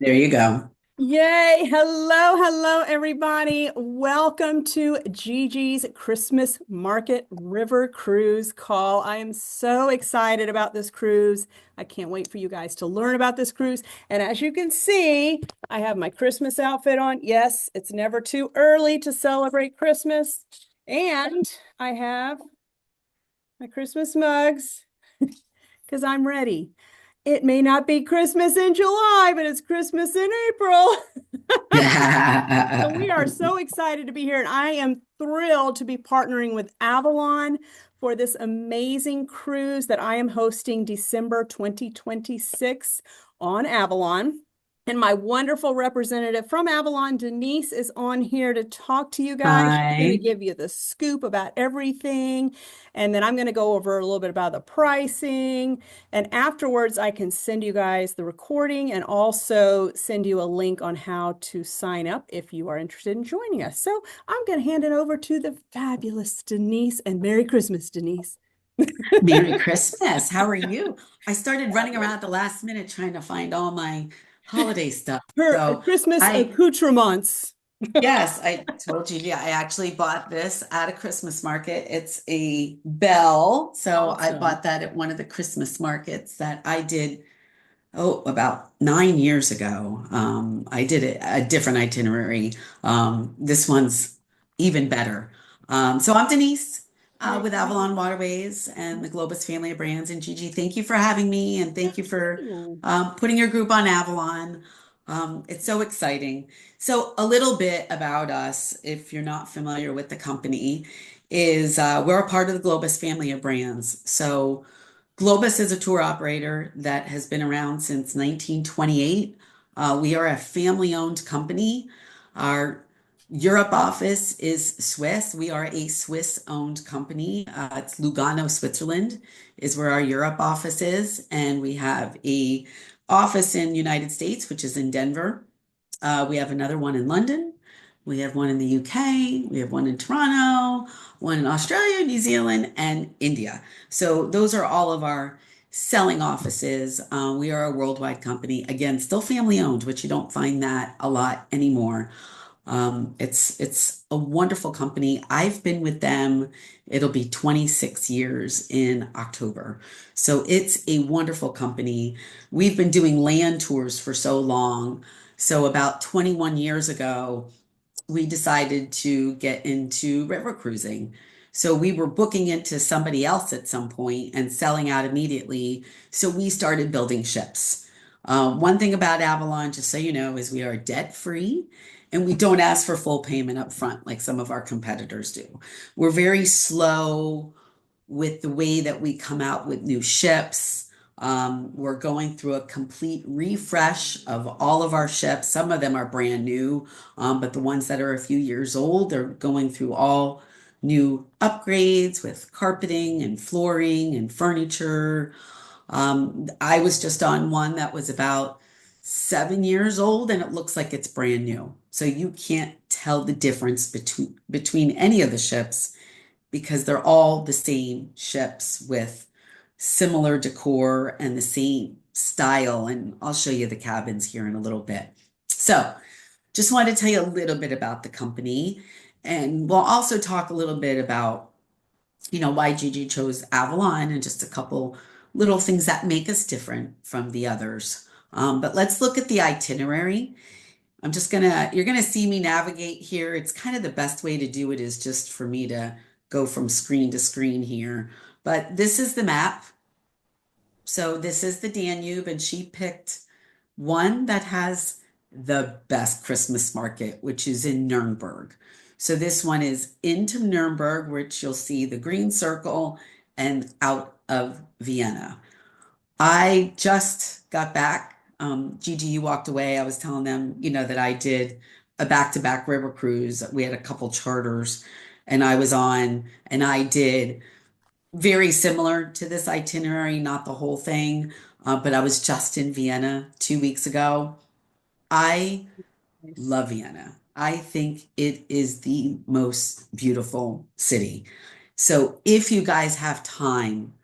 There you go. Yay. Hello, hello, everybody. Welcome to Gigi's Christmas Market River Cruise Call. I am so excited about this cruise. I can't wait for you guys to learn about this cruise. And as you can see, I have my Christmas outfit on. Yes, it's never too early to celebrate Christmas. And I have my Christmas mugs because I'm ready. It may not be Christmas in July, but it's Christmas in April. So we are so excited to be here, and I am thrilled to be partnering with Avalon for this amazing cruise that I am hosting December 2026 on Avalon. And my wonderful representative from Avalon, Denise, is on here to talk to you guys. She's going to Hi. give you the scoop about everything. And then I'm going to go over a little bit about the pricing. And afterwards, I can send you guys the recording and also send you a link on how to sign up if you are interested in joining us. So I'm going to hand it over to the fabulous Denise, and Merry Christmas, Denise. Merry Christmas. How are you? I started running around at the last minute trying to find all my holiday stuff. Her So Christmas I, accoutrements. yes, I told you, yeah, I actually bought this at a Christmas market. It's a bell. So I Awesome. bought that at one of the Christmas markets that I did, oh, about 9 years ago. I did a different itinerary. This one's even better. So I'm Denise Nice with to meet Avalon Waterways and the you. Globus family of brands. And Gigi, thank you for having me and thank you Thank for you. putting your group on Avalon. It's so exciting. So a little bit about us, if you're not familiar with the company, is we're a part of the Globus family of brands. So Globus is a tour operator that has been around since 1928. We are a family-owned company. Our Europe office is Swiss. We are a Swiss-owned company. It's Lugano, Switzerland, is where our Europe office is, and we have a office in United States, which is in Denver. We have another one in London. We have one in the UK. We have one in Toronto, one in Australia, New Zealand, and India. So those are all of our selling offices. We are a worldwide company. Again, still family owned, which you don't find that a lot anymore. It's a wonderful company. I've been with them. It'll be 26 years in October. So it's a wonderful company. We've been doing land tours for so long. So about 21 years ago, we decided to get into river cruising. So we were booking into somebody else at some point and selling out immediately. So we started building ships. One thing about Avalon, just so you know, is we are debt free and we don't ask for full payment up front like some of our competitors do. We're very slow with the way that we come out with new ships. We're going through a complete refresh of all of our ships. Some of them are brand new, but the ones that are a few years old, they're going through all new upgrades with carpeting and flooring and furniture. I was just on one that was about 7 years old and it looks like it's brand new. So you can't tell the difference between any of the ships because they're all the same ships with similar decor and the same style. And I'll show you the cabins here in a little bit. So, just wanted to tell you a little bit about the company. And we'll also talk a little bit about, why Gigi chose Avalon and just a couple little things that make us different from the others. But let's look at the itinerary. You're gonna see me navigate here. It's kind of the best way to do it is just for me to go from screen to screen here. But this is the map. So this is the Danube, and she picked one that has the best Christmas market, which is in Nuremberg. So this one is into Nuremberg, which you'll see the green circle, and out of Vienna. I just got back. Gigi, you walked away. I was telling them, that I did a back-to-back river cruise. We had a couple charters, and I was on, and I did very similar to this itinerary, not the whole thing, but I was just in Vienna 2 weeks ago. I Nice. love Vienna. I think it is the most beautiful city. So if you guys have time,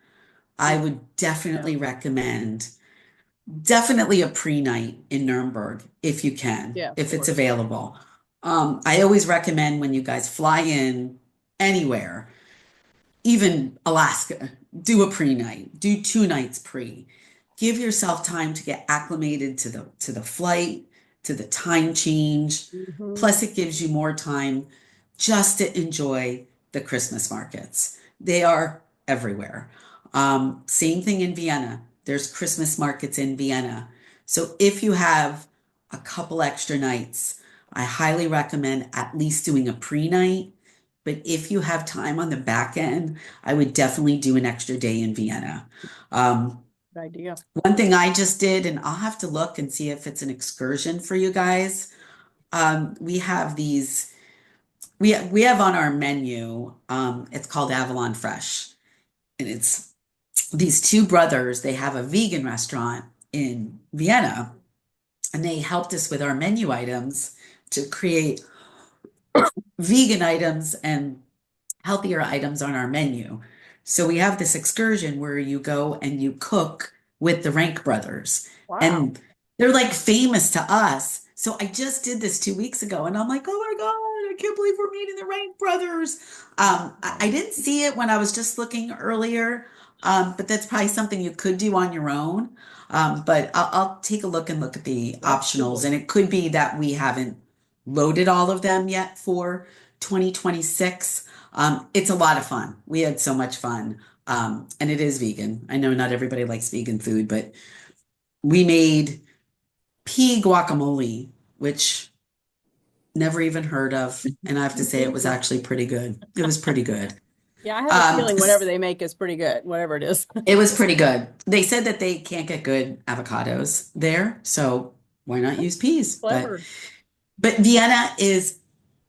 I Yeah. would definitely recommend definitely a pre-night in Nuremberg if you can, Yeah, of if it's course. available. I always recommend when you guys fly in anywhere, even Alaska, do a pre-night, do 2 nights pre. Give yourself time to get acclimated to the flight, to the time change. Hmm. Plus, it gives you more time just to enjoy the Christmas markets. They are everywhere. Same thing in Vienna. There's Christmas markets in Vienna. So if you have a couple extra nights, I highly recommend at least doing a pre-night. But if you have time on the back end, I would definitely do an extra day in Vienna. Um, Good idea. one thing I just did, and I'll have to look and see if it's an excursion for you guys. We have these, we have on our menu, it's called Avalon Fresh. And it's these two brothers, they have a vegan restaurant in Vienna, and they helped us with our menu items to create vegan items and healthier items on our menu. So we have this excursion where you go and you cook with the Rank brothers, Wow. and they're like famous to us. So I just did this 2 weeks ago, and I'm like, oh my God, I can't believe we're meeting the Rank brothers. I didn't see it when I was just looking earlier, but that's probably something you could do on your own. But I'll take a look and look at the That's optionals, cool. and it could be that we haven't loaded all of them yet for 2026. It's a lot of fun. We had so much fun. And it is vegan. I know not everybody likes vegan food, but we made pea guacamole, which never even heard of. And I have to say it was actually pretty good. It was pretty good. Yeah, I have a Um, feeling whatever they make is pretty good, whatever it is. it was pretty good. They said that they can't get good avocados there, so why not use peas? Clever. But Vienna is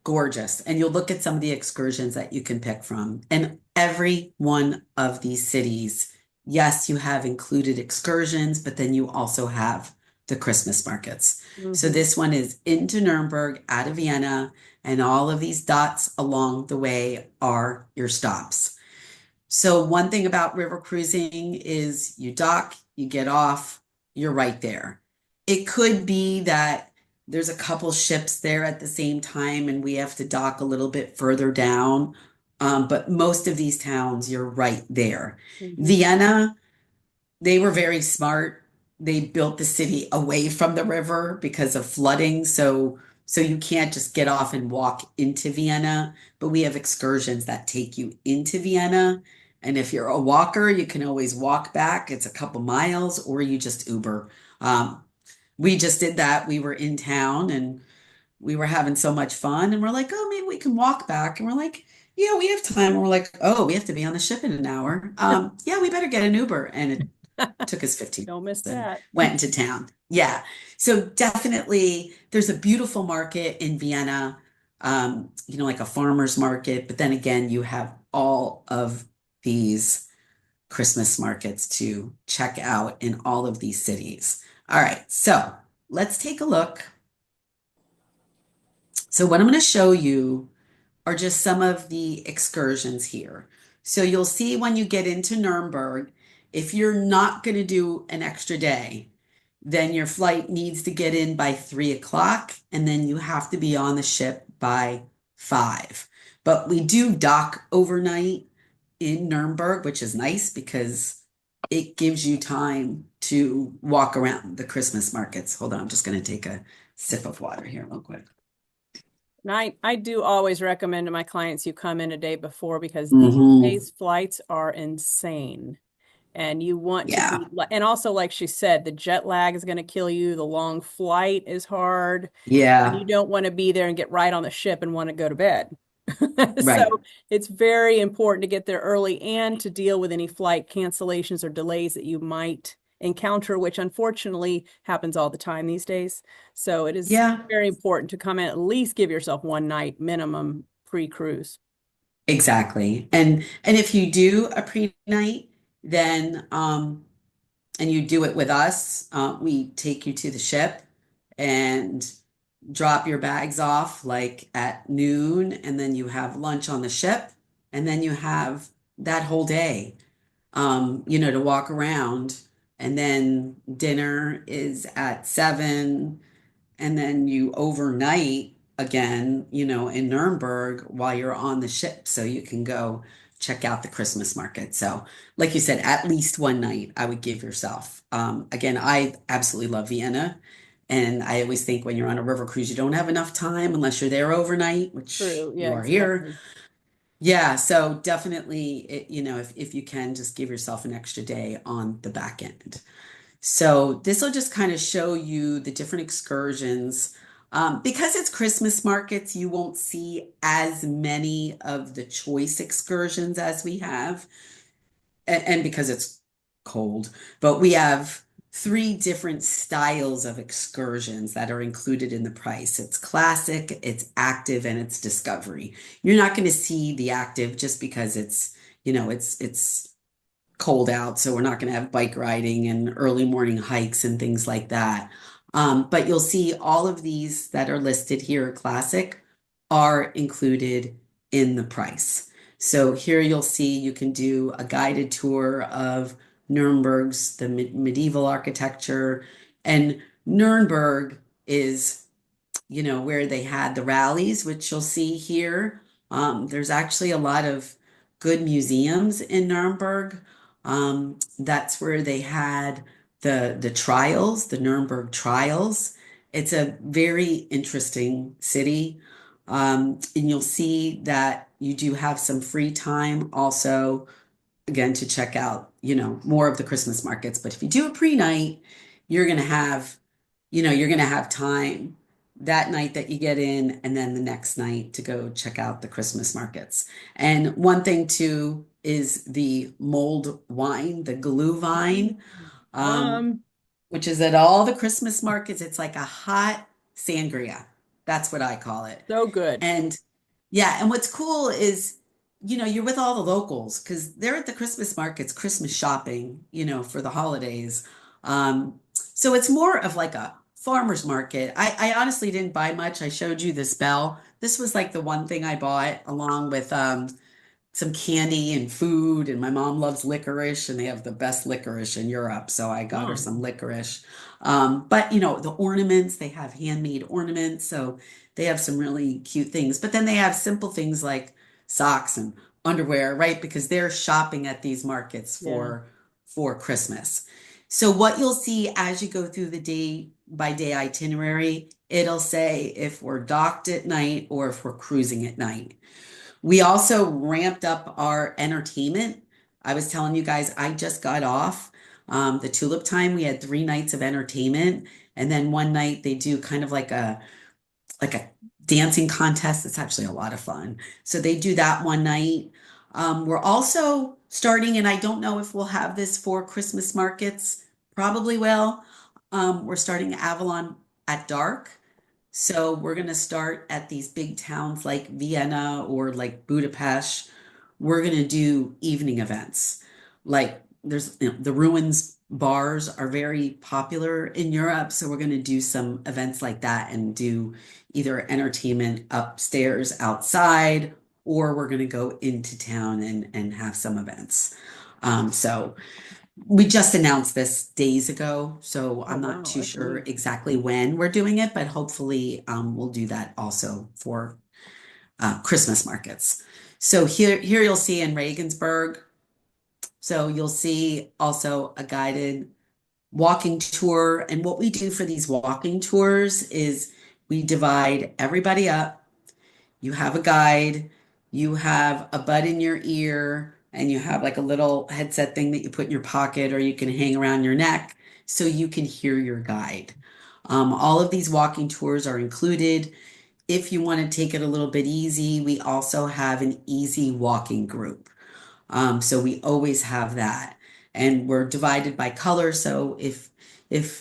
gorgeous. And you'll look at some of the excursions that you can pick from. And every one of these cities, yes, you have included excursions, but then you also have the Christmas markets. So Hmm. this one is into Nuremberg, out of Vienna, and all of these dots along the way are your stops. So one thing about river cruising is you dock, you get off, you're right there. It could be that there's a couple ships there at the same time and we have to dock a little bit further down. But most of these towns, you're right there. Hmm. Vienna, they were very smart. They built the city away from the river because of flooding. So you can't just get off and walk into Vienna, but we have excursions that take you into Vienna. And if you're a walker, you can always walk back. It's a couple miles, or you just Uber. We just did that. We were in town and we were having so much fun, and we're like, oh, maybe we can walk back. And we're like, yeah, we have time. And we're like, oh, we have to be on the ship in an hour. Yeah, we better get an Uber. And it took us 15 Don't miss minutes and that. went into town. Yeah. So definitely there's a beautiful market in Vienna, like a farmer's market. But then again, you have all of these Christmas markets to check out in all of these cities. All right. So let's take a look. So what I'm going to show you are just some of the excursions here. So you'll see when you get into Nuremberg, if you're not going to do an extra day, then your flight needs to get in by 3 o'clock, and then you have to be on the ship by 5. But we do dock overnight in Nuremberg, which is nice because it gives you time to walk around the Christmas markets. Hold on, I'm just going to take a sip of water here real quick. And I do always recommend to my clients you come in a day before because these Hmm. days flights are insane. And you want to Yeah. be, and also, like she said, the jet lag is going to kill you. The long flight is hard. And you Yeah. don't want to be there and get right on the ship and want to go to bed. So Right. it's very important to get there early and to deal with any flight cancellations or delays that you might encounter, which unfortunately happens all the time these days. So it is Yeah, very important to come in, at least give yourself one night minimum pre-cruise. exactly. And if you do a pre-night, then and you do it with us, we take you to the ship and drop your bags off like at noon, and then you have lunch on the ship, and then you have that whole day to walk around. and then dinner is at 7, and then you overnight again, in Nuremberg while you're on the ship so you can go check out the Christmas market. So, like you said, at least one night I would give yourself. Again, I absolutely love Vienna. And I always think when you're on a river cruise, you don't have enough time unless you're there overnight, which True. you Yeah, are here. exactly. Yeah, so definitely, if you can, just give yourself an extra day on the back end. So this will just kind of show you the different excursions. Because it's Christmas markets, you won't see as many of the choice excursions as we have, and because it's cold, but we have three different styles of excursions that are included in the price. It's classic, it's active, and it's discovery. You're not going to see the active just because it's cold out, so we're not going to have bike riding and early morning hikes and things like that. But you'll see all of these that are listed here, classic, are included in the price. So here you'll see you can do a guided tour of Nuremberg's the medieval architecture, and Nuremberg is where they had the rallies, which you'll see here. There's actually a lot of good museums in Nuremberg. That's where they had the trials, the Nuremberg trials. It's a very interesting city. And you'll see that you do have some free time also, again, to check out, more of the Christmas markets. But if you do a pre-night, you're going to have, you're going to have time that night that you get in, and then the next night to go check out the Christmas markets. And one thing too is the mulled wine, the glühwein, um, Um, which is at all the Christmas markets. It's like a hot sangria. That's what I call it. so good. And yeah, and what's cool is, you're with all the locals because they're at the Christmas markets, Christmas shopping, for the holidays. So it's more of like a farmer's market. I honestly didn't buy much. I showed you this bell. This was like the one thing I bought along with some candy and food, and my mom loves licorice, and they have the best licorice in Europe, so I got her Oh, some licorice. But the ornaments, they have handmade ornaments, so they have some really cute things. But then they have simple things like socks and underwear, right? Because they're shopping at these markets yeah. for Christmas. So what you'll see as you go through the day by day itinerary, it'll say if we're docked at night or if we're cruising at night. We also ramped up our entertainment. I was telling you guys, I just got off the tulip time. We had 3 nights of entertainment, and then one night they do kind of like a dancing contest. It's actually a lot of fun. So they do that one night. We're also starting, and I don't know if we'll have this for Christmas markets. Probably will. We're starting Avalon at dark. So we're going to start at these big towns like Vienna or like Budapest. We're going to do evening events. Like there's the ruins bars are very popular in Europe, so we're going to do some events like that and do either entertainment upstairs outside, or we're going to go into town and have some events. So we just announced this days ago, so Oh, I'm not wow. too That's sure neat. exactly when we're doing it, but hopefully we'll do that also for Christmas markets. So here you'll see in Regensburg. So you'll see also a guided walking tour. And what we do for these walking tours is we divide everybody up. You have a guide, you have a bud in your ear, and you have like a little headset thing that you put in your pocket or you can hang around your neck so you can hear your guide. All of these walking tours are included. If you want to take it a little bit easy, we also have an easy walking group. So we always have that. And we're divided by color. So if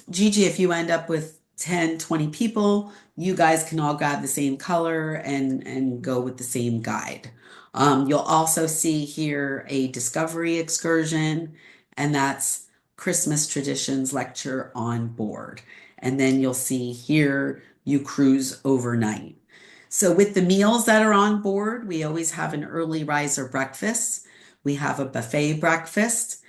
Gigi, if you end up with 10, 20 people, you guys can all grab the same color and go with the same guide. You'll also see here a discovery excursion, and that's Christmas traditions lecture on board. And then you'll see here you cruise overnight. So with the meals that are on board, we always have an early riser breakfast. We have a buffet breakfast.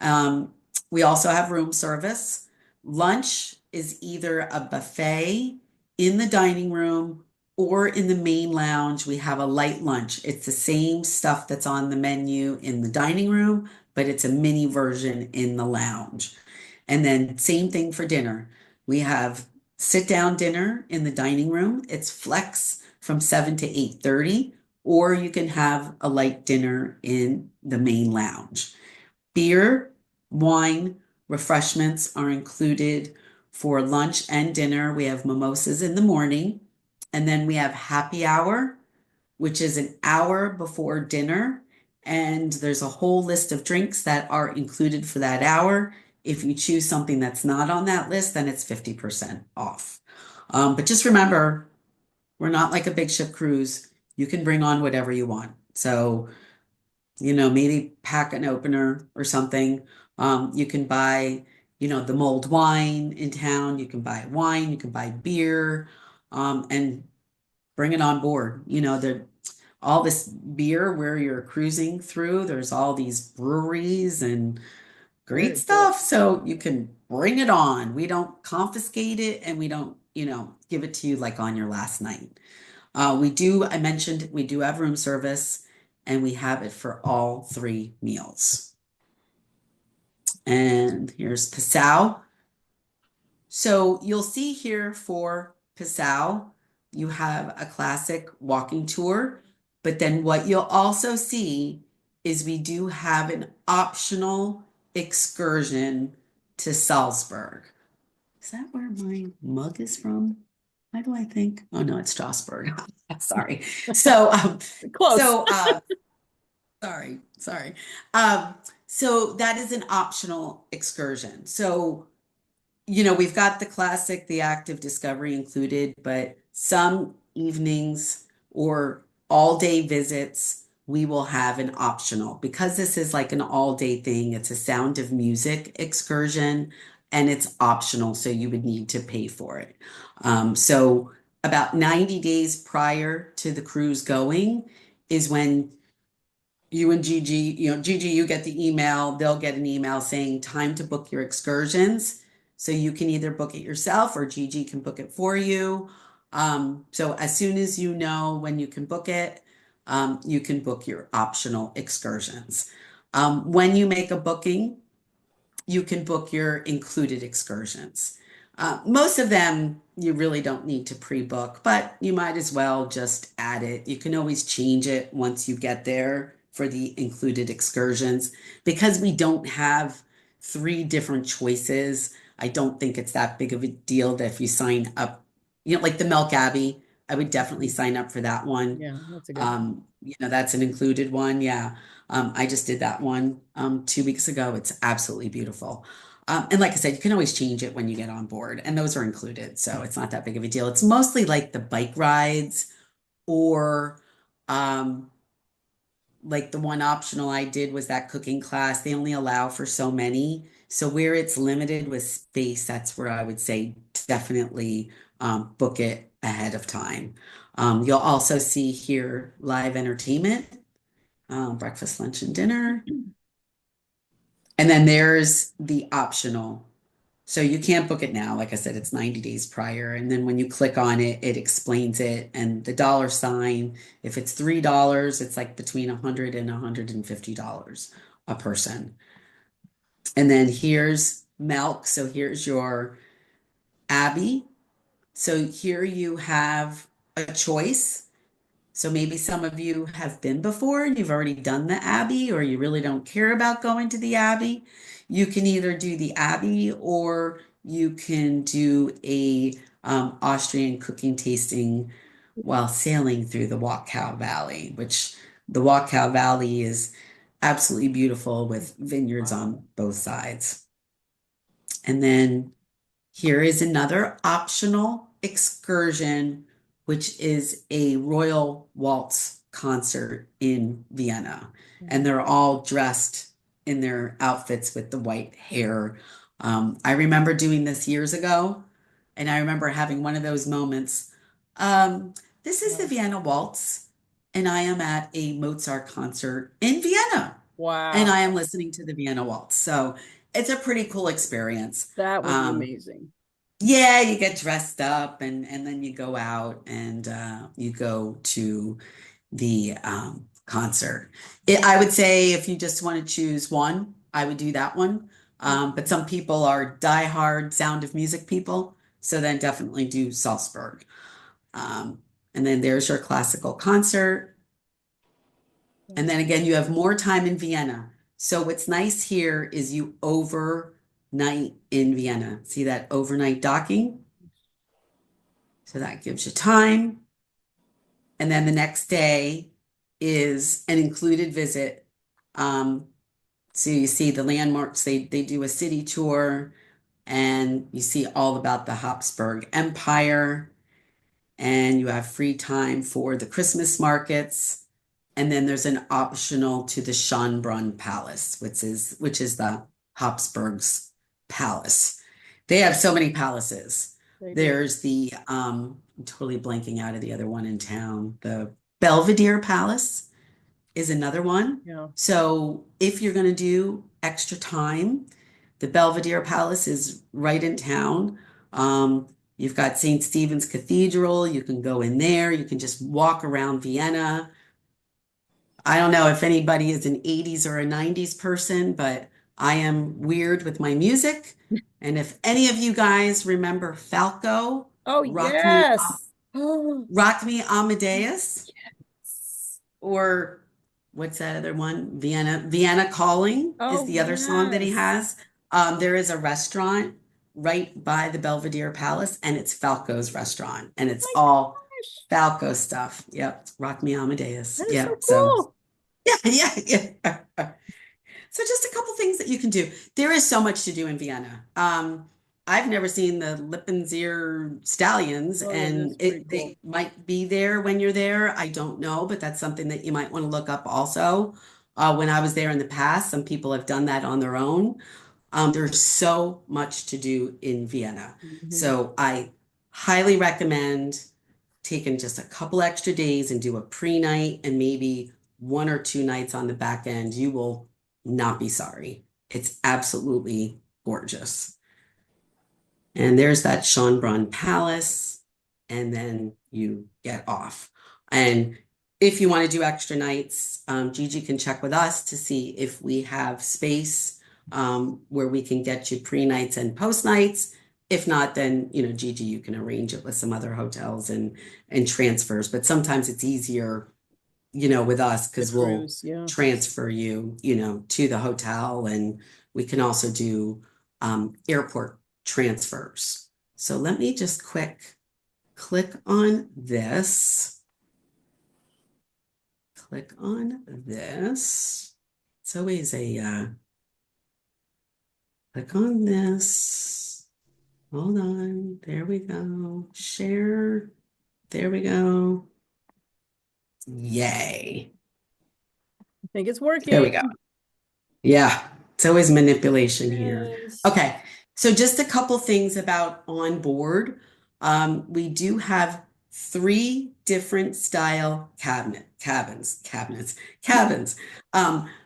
Um, We also have room service. Lunch is either a buffet in the dining room or in the main lounge. We have a light lunch. It's the same stuff that's on the menu in the dining room, but it's a mini version in the lounge. And then same thing for dinner. We have sit down dinner in the dining room. It's flex from 7 to 8:30, or you can have a light dinner in the main lounge. Beer, wine, refreshments are included for lunch and dinner. We have mimosas in the morning, and then we have happy hour, which is an hour before dinner. And there's a whole list of drinks that are included for that hour. If you choose something that's not on that list, then it's 50% off. But just remember, we're not like a big ship cruise. You can bring on whatever you want. So maybe pack an opener or something. You can buy, the mulled wine in town. You can buy wine, you can buy beer, and bring it on board. All this beer where you're cruising through, there's all these breweries and great Very cool. stuff. So you can bring it on. We don't confiscate it and we don't, give it to you like on your last night. I mentioned we do have room service and we have it for all three meals. And here's Passau. So you'll see here for Passau, you have a classic walking tour, but then what you'll also see is we do have an optional excursion to Salzburg. Is that where my mug is from? Why do I think? Oh no, it's Strasbourg. Sorry. So, Close. so uh, sorry. Um, so that is an optional excursion. So we've got the classic, the active discovery included, but some evenings or all day visits, we will have an optional because this is like an all day thing. It's a Sound of Music excursion and it's optional. So you would need to pay for it. So about 90 days prior to the cruise going is when you and Gigi, Gigi, you get the email, they'll get an email saying time to book your excursions. So you can either book it yourself or Gigi can book it for you. So as soon as you know when you can book it, you can book your optional excursions. When you make a booking, you can book your included excursions. Most of them you really don't need to pre-book, but you might as well just add it. You can always change it once you get there for the included excursions. Because we don't have three different choices, I don't think it's that big of a deal that if you sign up, like the Milk Abbey, I would definitely sign up for that one. Yeah, that's a good one. That's an included one. Yeah. I just did that one 2 weeks ago. It's absolutely beautiful. And like I said, you can always change it when you get on board, and those are included. So it's not that big of a deal. It's mostly like the bike rides or um, like the one optional I did was that cooking class. They only allow for so many. So where it's limited with space, that's where I would say definitely book it ahead of time. You'll also see here live entertainment, breakfast, lunch, and dinner. And then there's the optional. So you can't book it now. Like I said, it's 90 days prior. And then when you click on it, it explains it. And the dollar sign, if it's $3, it's like between 100 and $150 a person. And then here's milk. So here's your Abbey. So here you have a choice. So maybe some of you have been before and you've already done the Abbey, or you really don't care about going to the Abbey. You can either do the Abbey or you can do a Austrian cooking tasting while sailing through the Wachau Valley, which the Wachau Valley is absolutely beautiful with vineyards Wow. on both sides. And then here is another optional excursion, which is a Royal Waltz concert in Vienna. And they're all dressed in their outfits with the white hair. I remember doing this years ago, and I remember having one of those moments. Um, this is the Wow. Vienna Waltz, and I am at a Mozart concert in Vienna, and Wow. I am listening to the Vienna Waltz. So it's a pretty cool experience. That would be Um, amazing. yeah, you get dressed up and then you go out and you go to the concert. I would say if you just want to choose one, I would do that one. But Okay. some people are diehard Sound of Music people, so then definitely do Salzburg. Um, and then there's your classical concert. And then again, you have more time in Vienna. So what's nice here is you overnight in Vienna. See that overnight docking? So that gives you time. And then the next day is an included visit. Um, so you see the landmarks, they do a city tour and you see all about the Habsburg Empire, and you have free time for the Christmas markets. And then there's an optional to the Schönbrunn Palace, which is the Habsburgs palace. They have so many palaces. They do. There's the I'm totally blanking out of the other one in town. The Belvedere Palace is another one. Yeah. So if you're going to do extra time, the Belvedere Palace is right in town. You've got St. Stephen's Cathedral. You can go in there. You can just walk around Vienna. I don't know if anybody is an 80s or a 90s person, but I am weird with my music. And if any of you guys remember Falco, Oh, Rock Me, yes. Oh, Rock Me Amadeus, yes. or what's that other one? Vienna Calling is Oh, the other song that he yes. has. There is a restaurant right by the Belvedere Palace, and it's Falco's restaurant, and it's My all gosh. Falco stuff. Yep, Rock Me Amadeus. That is so Yep. So cool. yeah, yeah, yeah. So just a couple things that you can do. There is so much to do in Vienna. I've never seen the Lippenzieher stallions, Oh, that is and pretty cool. they might be there when you're there. I don't know, but that's something that you might want to look up also. When I was there in the past, some people have done that on their own. There's so much to do in Vienna. Mhm. So I highly recommend taking just a couple extra days and do a pre-night and maybe 1 or 2 nights on the back end. You will not be sorry. It's absolutely gorgeous. And there's that Schönbrunn Palace, and then you get off. And if you want to do extra nights, Gigi can check with us to see if we have space where we can get you pre-nights and post-nights. If not, then Gigi, you can arrange it with some other hotels and transfers. But sometimes it's easier, with us The because we'll cruise, yeah. transfer you, to the hotel, and we can also do airport transfers. So let me just click on this. Click on this. It's always a click on this. Hold on. There we go. Share. There we go. Yay. I think it's There we go. working. Yeah, it's always manipulation here. Yes. Okay, so just a couple things about on board. We do have three different style cabins.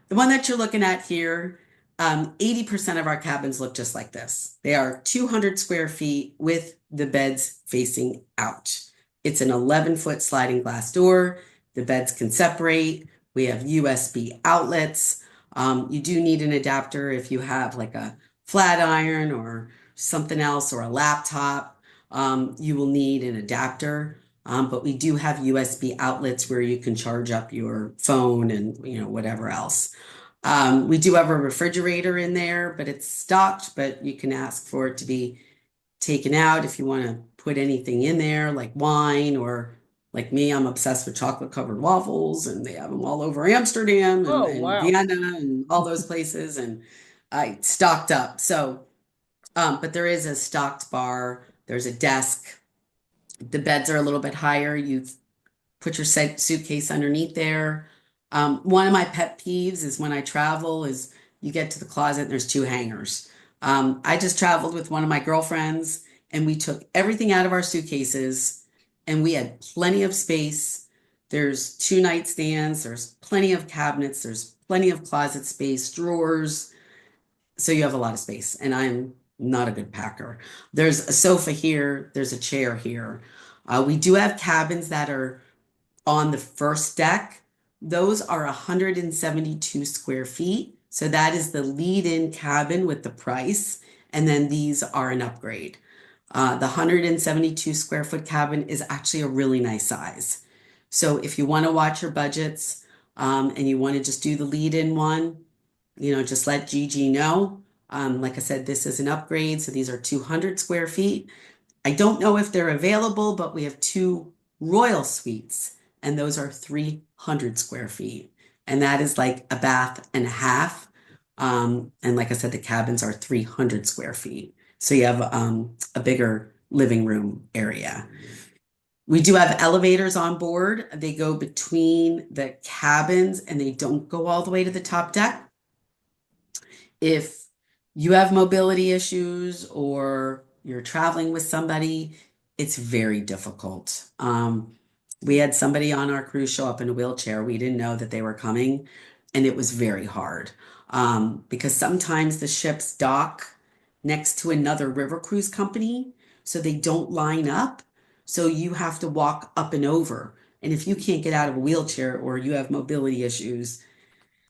The one that you're looking at here, 80% of our cabins look just like this. They are 200 square feet with the beds facing out. It's an 11-foot sliding glass door. The beds can separate. We have USB outlets. You do need an adapter if you have like a flat iron or something else or a laptop. You will need an adapter. But we do have USB outlets where you can charge up your phone and whatever else. We do have a refrigerator in there, but it's stocked, but you can ask for it to be taken out if you want to put anything in there, like wine, or like me, I'm obsessed with chocolate covered waffles, and they have them all over Amsterdam Oh, and wow. Vienna and all those places. And I stocked up. So, but there is a stocked bar, there's a desk. The beds are a little bit higher. You put your suitcase underneath there. One of my pet peeves is when I travel is you get to the closet and there's two hangers. I just traveled with one of my girlfriends and we took everything out of our suitcases and we had plenty of space. There's two nightstands, there's plenty of cabinets, there's plenty of closet space, drawers. So you have a lot of space, and I'm not a good packer. There's a sofa here, there's a chair here. We do have cabins that are on the first deck. Those are 172 square feet. So that is the lead-in cabin with the price. And then these are an upgrade. The 172 square foot cabin is actually a really nice size. So if you want to watch your budgets, and you want to just do the lead-in one, just let GG know. Like I said, this is an upgrade. So these are 200 square feet. I don't know if they're available, but we have two royal suites, and those are 300 square feet. And that is like a bath and a half. And like I said, the cabins are 300 square feet. So you have a bigger living room area. We do have elevators on board. They go between the cabins and they don't go all the way to the top deck. If you have mobility issues or you're traveling with somebody, it's very difficult. We had somebody on our cruise show up in a wheelchair. We didn't know that they were coming, and it was very hard because sometimes the ships dock next to another river cruise company, so they don't line up. So you have to walk up and over. And if you can't get out of a wheelchair or you have mobility issues,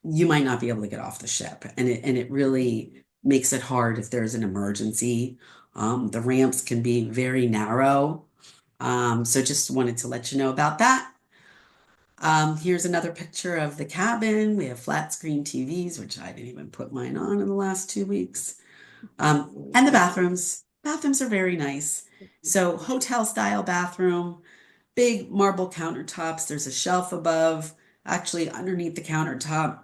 you might not be able to get off the ship. And it really makes it hard if there's an emergency. The ramps can be very narrow. So just wanted to let you know about that. Here's another picture of the cabin. We have flat screen TVs, which I didn't even put mine on in the last 2 weeks. And the bathrooms. Bathrooms are very nice. So hotel style bathroom, big marble countertops. There's a shelf above. Actually, underneath the countertop,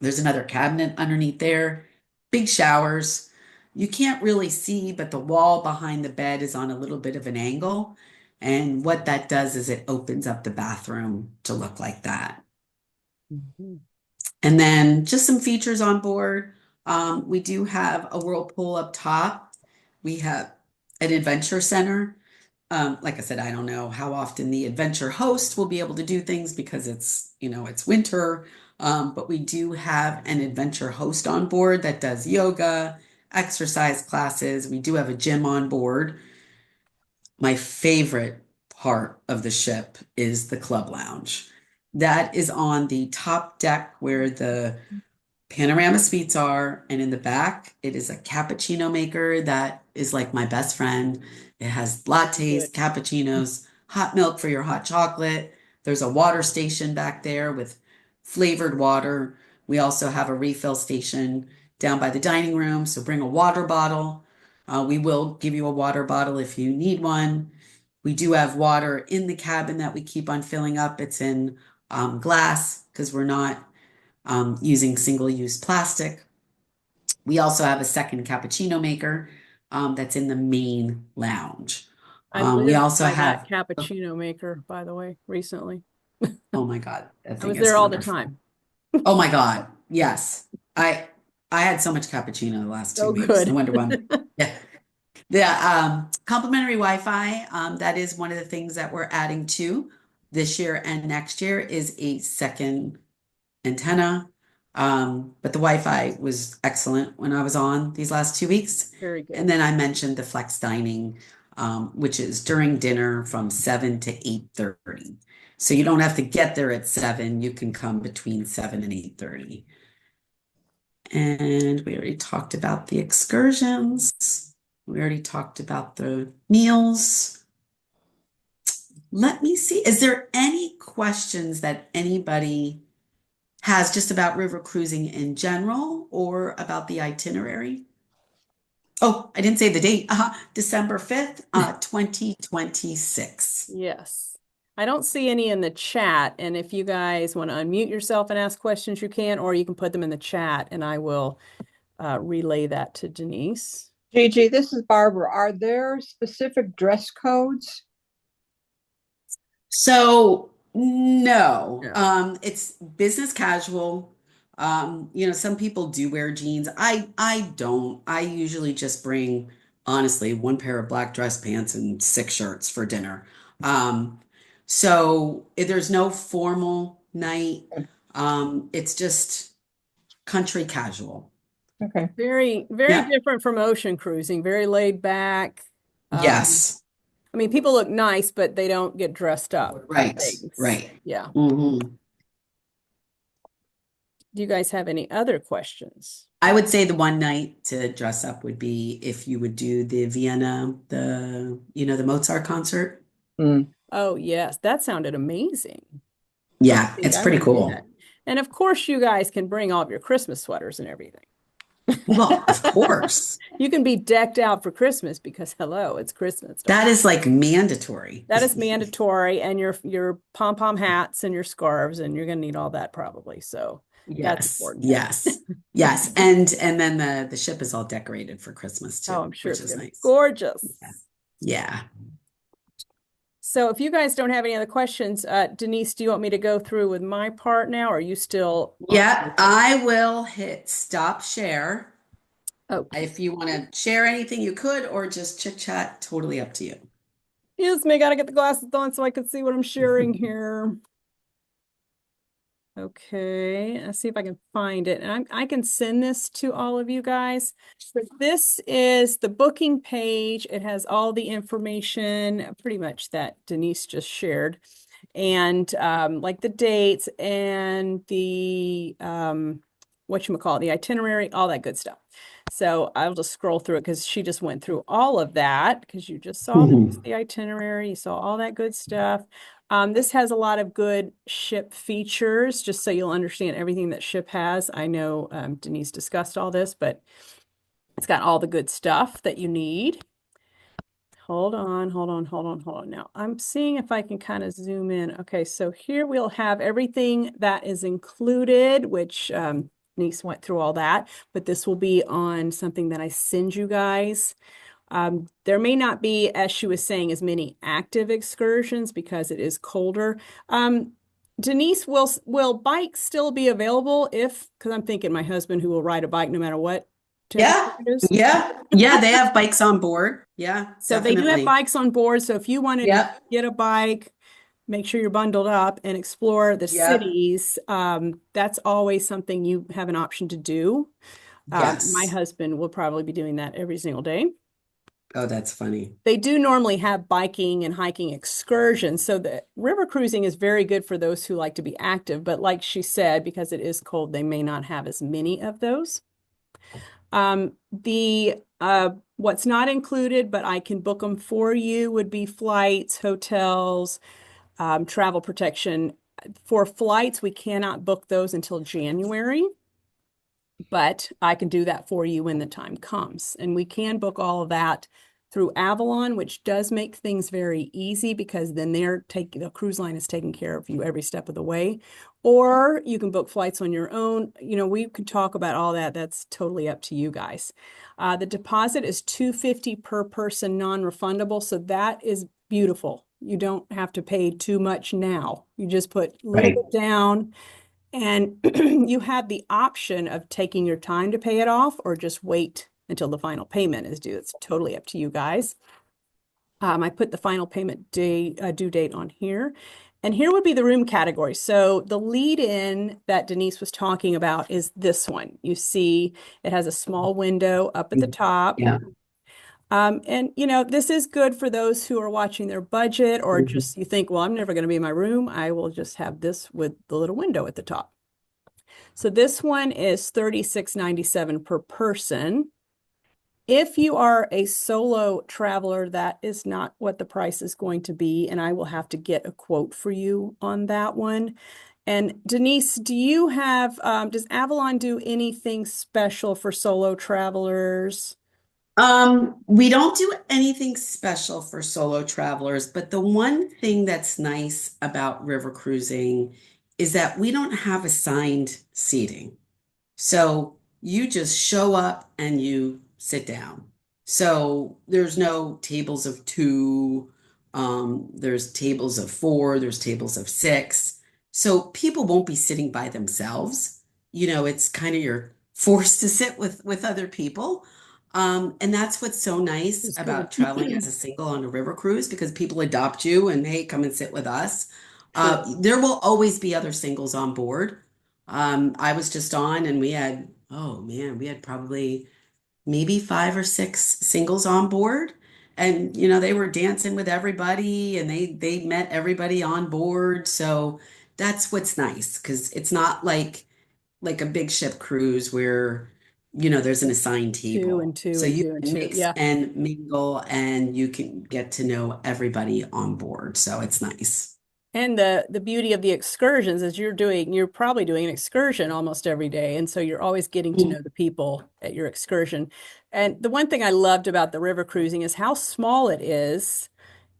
there's another cabinet underneath there. Big showers. You can't really see, but the wall behind the bed is on a little bit of an angle. And what that does is it opens up the bathroom to look like that. Mhm. And then just some features on board. We do have a whirlpool up top. We have an adventure center. Like I said, I don't know how often the adventure host will be able to do things because it's winter. But we do have an adventure host on board that does yoga, exercise classes. We do have a gym on board. My favorite part of the ship is the club lounge. That is on the top deck where the panorama suites are, and in the back, it is a cappuccino maker that is like my best friend. It has lattes, Good. cappuccinos, hot milk for your hot chocolate. There's a water station back there with flavored water. We also have a refill station down by the dining room, so bring a water bottle. We will give you a water bottle if you need one. We do have water in the cabin that we keep on filling up. It's in glass because we're not using single-use plastic. We also have a second cappuccino maker that's in the main lounge. I We lived also by that have, cappuccino maker, by the way, recently. oh my God, that I thing was is there all the wonderful. time. Oh my God, yes. I had so much cappuccino the last So 2 weeks. No good. wonder why. Yeah. The complimentary Wi-Fi, that is one of the things that we're adding to this year and next year is a second antenna. But the Wi-Fi was excellent when I was on these last 2 weeks. Very good. And then I mentioned the flex dining, which is during dinner from 7 to 8:30. So you don't have to get there at 7. You can come between 7 and 8:30. And we already talked about the excursions. We already talked about the meals. Let me see. Is there any questions that anybody has just about river cruising in general or about the itinerary? Oh, I didn't say the date. December 5th, 2026. Yes. I don't see any in the chat. And if you guys want to unmute yourself and ask questions, you can, or you can put them in the chat and I will relay that to Denise. GG, this is Barbara. Are there specific dress codes? So no, No. it's business casual. Some people do wear jeans. I don't. I usually just bring, honestly, one pair of black dress pants and 6 shirts for dinner. So there's no formal night. It's just country casual. Okay. Very, very Yeah. different from ocean cruising, very laid back. Um, Yes. I mean, people look nice, but they don't get dressed up for Right. things. Right. Yeah. Hmm. Do you guys have any other questions? I would say the one night to dress up would be if you would do the Vienna, the Mozart concert. Mm. Oh, yes, that sounded amazing. I Yeah, think it's I pretty want to do that. cool. And of course, you guys can bring all of your Christmas sweaters and everything. Well, of course. You can be decked out for Christmas because hello, it's Christmas time. That is like mandatory. That is mandatory, and your pom-pom hats and your scarves, and you're gonna need all that probably. So that's Yes, important. yes, yes. And then the ship is all decorated for Christmas Oh, too, I'm sure which it's is gonna be nice. Yeah. gorgeous. Yeah. So if you guys don't have any other questions, Denise, do you want me to go through with my part now, or are you still on Yeah, yours? I will hit stop share. Okay. If you want to share anything, you could, or just chit chat, totally up to you. Excuse me, gotta get the glasses on so I can see what I'm sharing here. Okay, let's see if I can find it. And I can send this to all of you guys. But this is the booking page. It has all the information pretty much that Denise just shared. And like the dates and the whatchamacallit, the itinerary, all that good stuff. So I'll just scroll through it because she just went through all of that because you just saw Mhm. the itinerary, you saw all that good stuff. This has a lot of good ship features, just so you'll understand everything that ship has. I know Denise discussed all this, but it's got all the good stuff that you need. Hold on, hold on, hold on, hold on. Now, I'm seeing if I can kind of zoom in. Okay, so here we'll have everything that is included, which Denise went through all that, but this will be on something that I send you guys. There may not be, as she was saying, as many active excursions because it is colder. Denise, will bikes still be available if, because I'm thinking my husband who will ride a bike no matter what temperature Yeah, it is. yeah, yeah. They have bikes on board. Yeah, So they do have definitely. bikes on board. So if you wanted to Yep, get a bike, make sure you're bundled up and explore the yep, cities, that's always something you have an option to do. My yes. husband will probably be doing that every single day. Oh, that's funny. They do normally have biking and hiking excursions. So the river cruising is very good for those who like to be active. But like she said, because it is cold, they may not have as many of those. The what's not included, but I can book them for you would be flights, hotels, travel protection. For flights, we cannot book those until January, but I can do that for you when the time comes. And we can book all of that through Avalon, which does make things very easy because then the cruise line is taking care of you every step of the way. Or you can book flights on your own. You know, we could talk about all that. That's totally up to you guys. The deposit is $250 per person, non-refundable. So that is beautiful. You don't have to pay too much now. You just put a little Right. bit down and you have the option of taking your time to pay it off or just wait until the final payment is due. It's totally up to you guys. I put the final payment due date on here. And here would be the room category. So the lead in that Denise was talking about is this one. You see it has a small window up at the top. Yeah. And you know, this is good for those who are watching their budget or Mhm. just you think, well, I'm never going to be in my room. I will just have this with the little window at the top. So this one is $36.97 per person. If you are a solo traveler, that is not what the price is going to be, and I will have to get a quote for you on that one. And Denise, do you have, does Avalon do anything special for solo travelers? We don't do anything special for solo travelers, but the one thing that's nice about river cruising is that we don't have assigned seating. So you just show up and you sit down. So there's no tables of two, there's tables of four, there's tables of six. So people won't be sitting by themselves. You know, it's kind of you're forced to sit with other people. And that's what's so nice It's good. about traveling as a single on a river cruise because people adopt you and hey, come and sit with us. True. There will always be other singles on board. I was just on and we had oh man, we had probably maybe 5 or 6 singles on board. And they were dancing with everybody and they met everybody on board. So that's what's nice because it's not like a big ship cruise where there's an assigned Two table. and two So and you two and can two. mix Yeah. and mingle and you can get to know everybody on board. So it's nice. And the beauty of the excursions is you're probably doing an excursion almost every day. And so you're always getting to know the people at your excursion. And the one thing I loved about the river cruising is how small it is.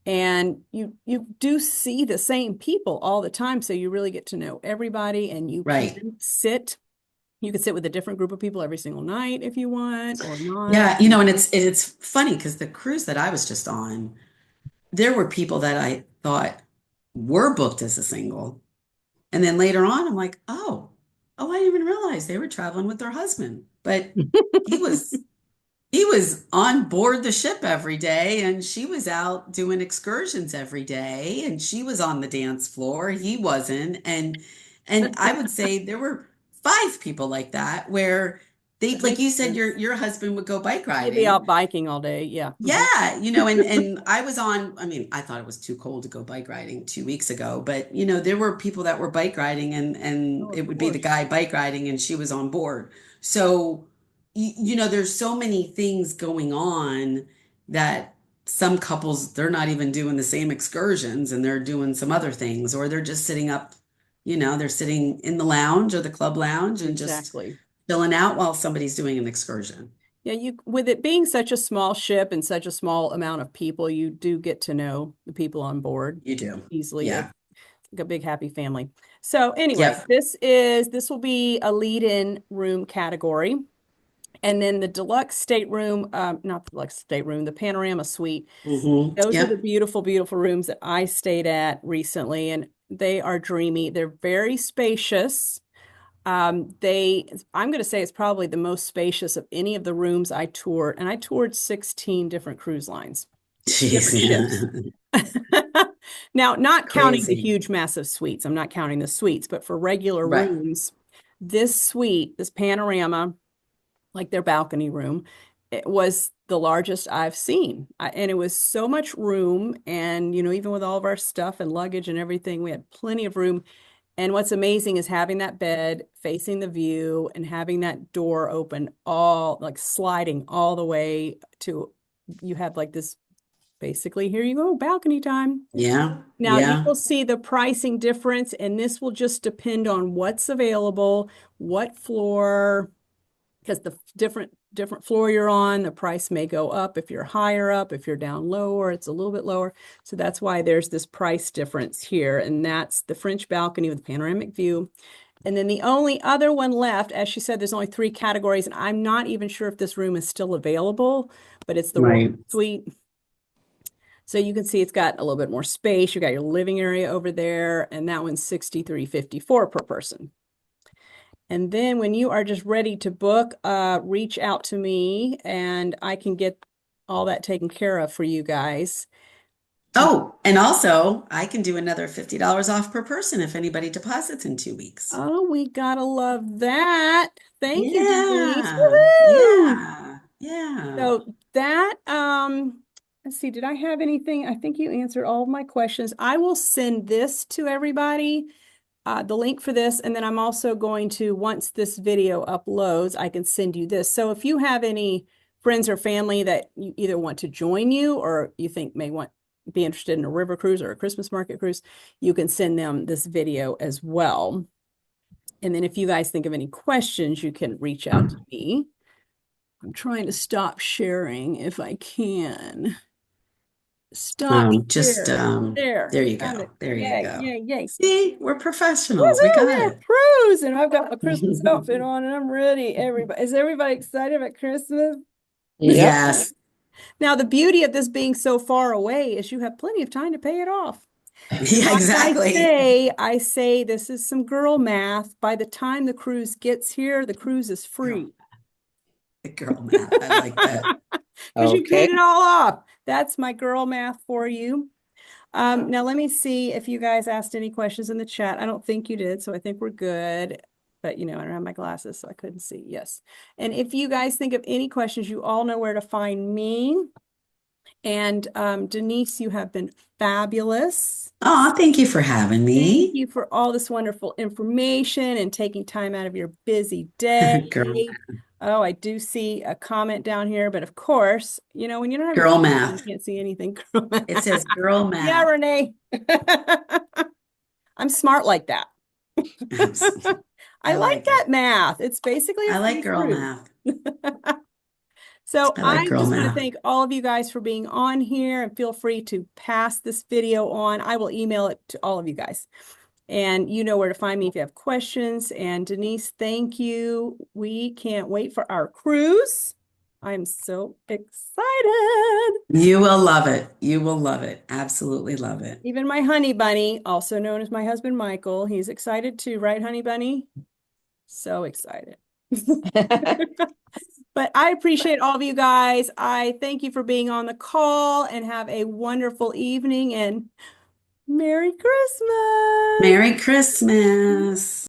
And you do see the same people all the time. So you really get to know everybody and Right. you can sit with a different group of people every single night if you want or not. Yeah, and it's funny because the cruise that I was just on, there were people that I thought were booked as a single. And then later on, I'm like, oh, I didn't even realize they were traveling with their husband. But he was he was on board the ship every day, and she was out doing excursions every day, and she was on the dance floor. He wasn't. And I would say there were 5 people like that where they, That like makes you said, sense. your husband would go bike They'd be riding. out biking all day. Yeah. Mhm. Yeah, and I was on, I mean, I thought it was too cold to go bike riding 2 weeks ago, but there were people that were bike riding Oh, and of it would be the course. guy bike riding and she was on board. So, there's so many things going on that some couples, they're not even doing the same excursions and they're doing some other things, or they're just sitting up, they're sitting in the lounge or the club lounge and just Exactly. chilling out while somebody's doing an excursion. Yeah, you with it being such a small ship and such a small amount of people, you do get to know the people on board You do. easily. It's Yeah. like a big happy family. So anyway, Yep. this will be a lead-in room category. And then the deluxe stateroom, not the deluxe stateroom, the panorama suite. Those are the Yep. beautiful, beautiful rooms that I stayed at recently, and they are dreamy. They're very spacious. I'm going to say it's probably the most spacious of any of the rooms I toured, and I toured 16 different cruise lines, Jeez. different ships. Now, not counting the Crazy. huge, massive suites. I'm not counting the suites, but for regular Right. rooms, this suite, this panorama, like their balcony room, it was the largest I've seen. And it was so much room. And, even with all of our stuff and luggage and everything, we had plenty of room. And what's amazing is having that bed facing the view and having that door open, all like sliding all the way to, you have like this basically, here you go, balcony time. Yeah. Now you Yeah. will see the pricing difference, and this will just depend on what's available, what floor, because the different floor you're on, the price may go up if you're higher up. If you're down lower, it's a little bit lower. So that's why there's this price difference here, and that's the French balcony with panoramic view. And then the only other one left, as she said, there's only 3 categories, and I'm not even sure if this room is still available, but it's the Royal Right. Suite. So you can see it's got a little bit more space. You got your living area over there, and that one's $63.54 per person. And then when you are just ready to book, reach out to me and I can get all that taken care of for you guys. Oh, and also I can do another $50 off per person if anybody deposits in 2 weeks. Oh, we gotta love that. Thank you, Denise. Yeah. Woohoo! Yeah. Yeah. So that, let's see, did I have anything? I think you answered all of my questions. I will send this to everybody, the link for this, and then I'm also going to, once this video uploads, I can send you this. So if you have any friends or family that you either want to join you or you think may be interested in a river cruise or a Christmas market cruise, you can send them this video as well. And then if you guys think of any questions, you can reach out to me. I'm trying to stop sharing if I can. Stop Just share. There, there you found it. go. There you Yay, go. yay, yay. See, we're professionals. We Woohoo, got we're it. pros, and I've got my Christmas outfit on, and I'm ready. Is everybody excited about Christmas? Yep. Yes. Now, the beauty of this being so far away is you have plenty of time to pay it off. And Yeah, exactly. I say this is some girl math. By the time the cruise gets here, the cruise is Girl, free. girl math. I like that. Because you Okay. paid it all off. That's my girl math for you. Now let me see if you guys asked any questions in the chat. I don't think you did, so I think we're good. but I don't have my glasses, so I couldn't see. Yes. And if you guys think of any questions, you all know where to find me. And Denise, you have been fabulous. Oh, thank you for having Thank me. you for all this wonderful information and taking time out of your busy day. Girl, Oh, I do see a comment down here, but of course, when you don't have your girl glasses on, you math. can't see anything. It says girl Yeah, math. Renee. I'm smart like that. I I like like that it. math. It's basically a I like free girl fruit. math. So I like I girl just want to math. thank all of you guys for being on here, and feel free to pass this video on. I will email it to all of you guys. And you know where to find me if you have questions. And Denise, thank you. We can't wait for our cruise. I'm so excited. You will love it. You will love it. Absolutely love it. Even my honey bunny, also known as my husband Michael, he's excited too, right, honey bunny? So excited. But I appreciate all of you guys. I thank you for being on the call, and have a wonderful evening, and Merry Christmas. Merry Christmas.